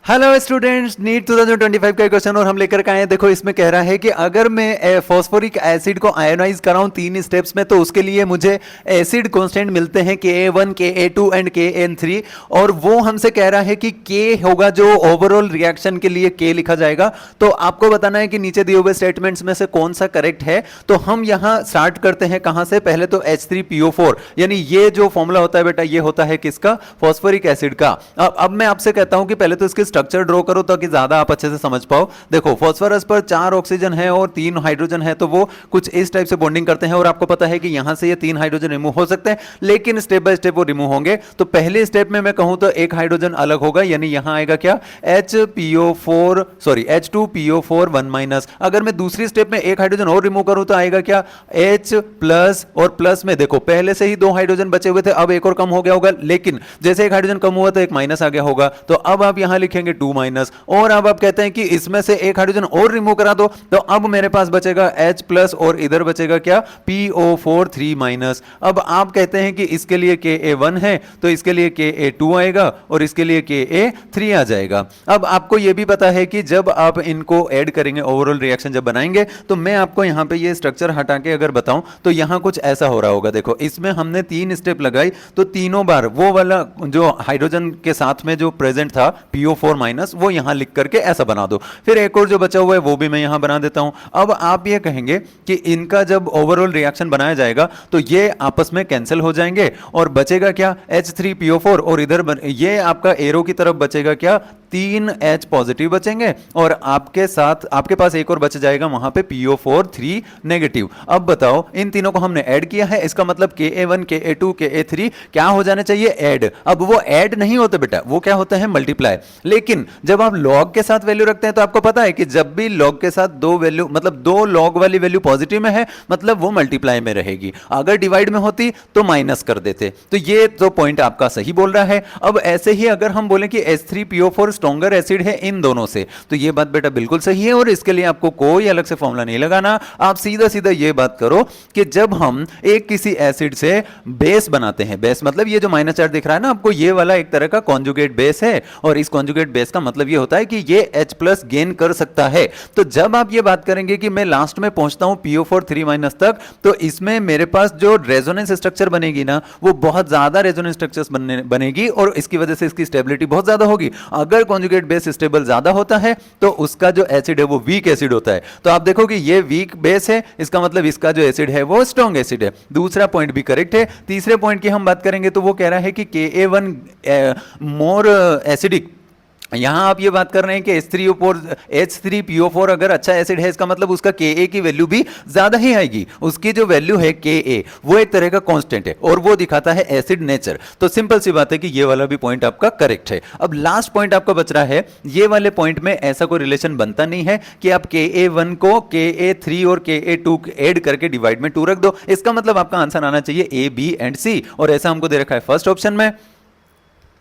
Hello students, NEET 2025 का question और हम लेकर के आए हैं। देखो इसमें कह रहा है कि अगर मैं फास्फोरिक एसिड को आयोनाइज कराऊं 3 स्टेप्स में तो उसके लिए मुझे एसिड कांस्टेंट मिलते हैं Ka1, Ka2 एंड Kn3। और वो हमसे कह रहा है कि K होगा जो ओवरऑल रिएक्शन के लिए K लिखा जाएगा। तो आपको बताना है कि नीचे दिए हुए स्टेटमेंट्स में से कौन सा करेक्ट है। तो हम यहां स्टार्ट करते हैं कहां से, पहले तो H3PO4 यानी ये जो फॉर्मूला होता है बेटा ये होता है किसका, फास्फोरिक एसिड का। अब मैं आपसे कहता हूं कि पहले तो इसके स्ट्रक्चर ड्रॉ करो ताकि ज्यादा आप अच्छे से समझ पाओ। देखो फास्फोरस पर 4 ऑक्सीजन है और 3 हाइड्रोजन है, तो वो कुछ इस टाइप से बॉन्डिंग करते हैं और आपको पता है कि यहां से ये 3 हाइड्रोजन रिमूव हो सकते हैं, लेकिन स्टेप बाय स्टेप वो रिमूव होंगे। तो पहले स्टेप में मैं कहूं तो एक हाइड्रोजन अलग होगा, यानी यहां आएगा क्या, H2PO4 1 अगर मैं दूसरी स्टेप में एक हाइड्रोजन और रिमूव करूं तो आएगा क्या, H प्लस, और प्लस में देखो पहले से ही 2 हाइड्रोजन बचे हुए थे, अब एक और कम हो गया होगा, लेकिन जैसे एक हाइड्रोजन कम हुआ तो एक माइनस आ गया होगा, तो अब आप यहां लिखेंगे 2 और अब आप कहते हैं कि इसमें से एक हाइड्रोजन और रिमूव करा दो, तो अब मेरे पास बचेगा H प्लस और इधर बचेगा क्या, PO4 3 अब आप कहते हैं कि इसके लिए Ka1 है तो इसके लिए Ka2 आएगा और इसके लिए Ka3 आ जाएगा। अब आपको यह भी पता है कि जब आप इनको ऐड करेंगे, ओवरऑल रिएक्शन जब बनाएंगे, तो मैं आपको यहां पे ये स्ट्रक्चर हटा के अगर बताऊं तो यहां कुछ ऐसा हो रहा होगा। देखो इसमें हमने 3 स्टेप लगाई तो तीनों बार वो वाला जो हाइड्रोजन के साथ में जो प्रेजेंट था PO4 वो यहां लिख करके ऐसा बना दो। फिर एक और जो बचा हुआ है वो भी मैं यहां बना देता हूं। अब आप ये कहेंगे कि इनका जब ओवरऑल रिएक्शन बनाया जाएगा तो ये आपस में कैंसिल हो जाएंगे और बचेगा क्या, H3PO4 और इधर ये आपका एरो की तरफ बचेगा क्या, 3 H पॉजिटिव बचेंगे और आपके साथ आपके पास एक और बच जाएगा वहां पे PO4 3 नेगेटिव। अब बताओ इन तीनों को हमने ऐड किया है, इसका मतलब Ka1 Ka2 Ka3 क्या हो जाने चाहिए, ऐड। अब वो ऐड नहीं होते बेटा, वो क्या होता है, मल्टीप्लाई। लेकिन जब आप लॉग के साथ वैल्यू रखते हैं तो आपको पता है कि जब भी लॉग के साथ 2 वैल्यू, मतलब 2 लॉग वाली वैल्यू पॉजिटिव में है मतलब वो मल्टीप्लाई में रहेगी, अगर डिवाइड में होती तो माइनस कर देते। तो ये तो पॉइंट आपका सही बोल रहा है। अब ऐसे ही अगर हम बोलें कि H3PO4 स्ट्रॉन्गर एसिड है इन दोनों से, तो ये बात बेटा बिल्कुल सही है और इसके लिए आपको कोई अलग से फॉर्मूला नहीं लगाना। आप सीधा सीधा ये बात करो कि जब हम एक किसी एसिड से बेस बनाते हैं, बेस मतलब ये जो -4 दिख रहा है ना आपको, ये वाला एक तरह का कॉन्जुगेट बेस है और इस कॉन्जुगेट बेस का मतलब ये होता है कि ये H प्लस गेन कर सकता है। तो जब आप ये बात करेंगे कि मैं लास्ट में पहुंचता हूं PO4 3 तक, तो इसमें मेरे पास जो रेजोनेंस स्ट्रक्चर बनेगी ना वो बहुत ज्यादा रेजोनेंस स्ट्रक्चर्स बनेगी और इसकी वजह से इसकी स्टेबिलिटी बहुत ज्यादा होगी। अगर कॉन्जुगेट बेस स्टेबल ज्यादा होता है तो उसका जो एसिड है वो वीक एसिड होता है। तो आप देखो कि ये वीक बेस है, इसका मतलब इसका जो एसिड है वो स्ट्रॉन्ग एसिड है। दूसरा पॉइंट भी करेक्ट है। तीसरे पॉइंट की हम बात करेंगे तो वो कह रहा है कि Ka1 मोर एसिडिक। यहां आप ये बात कर रहे हैं कि H3PO4 अगर अच्छा एसिड है, इसका मतलब उसका Ka की वैल्यू भी ज्यादा ही आएगी। उसकी जो वैल्यू है Ka वो एक तरह का कांस्टेंट है और वो दिखाता है एसिड नेचर। तो सिंपल सी बात है कि ये वाला भी पॉइंट आपका करेक्ट है। अब लास्ट पॉइंट आपका बच रहा है, ये वाले पॉइंट में ऐसा कोई रिलेशन बनता नहीं है कि आप Ka1 को Ka3 और Ka2 ऐड करके डिवाइड में 2 रख दो। इसका मतलब आपका आंसर आना चाहिए A, B एंड C और ऐसा हमको दे रखा है फर्स्ट ऑप्शन में।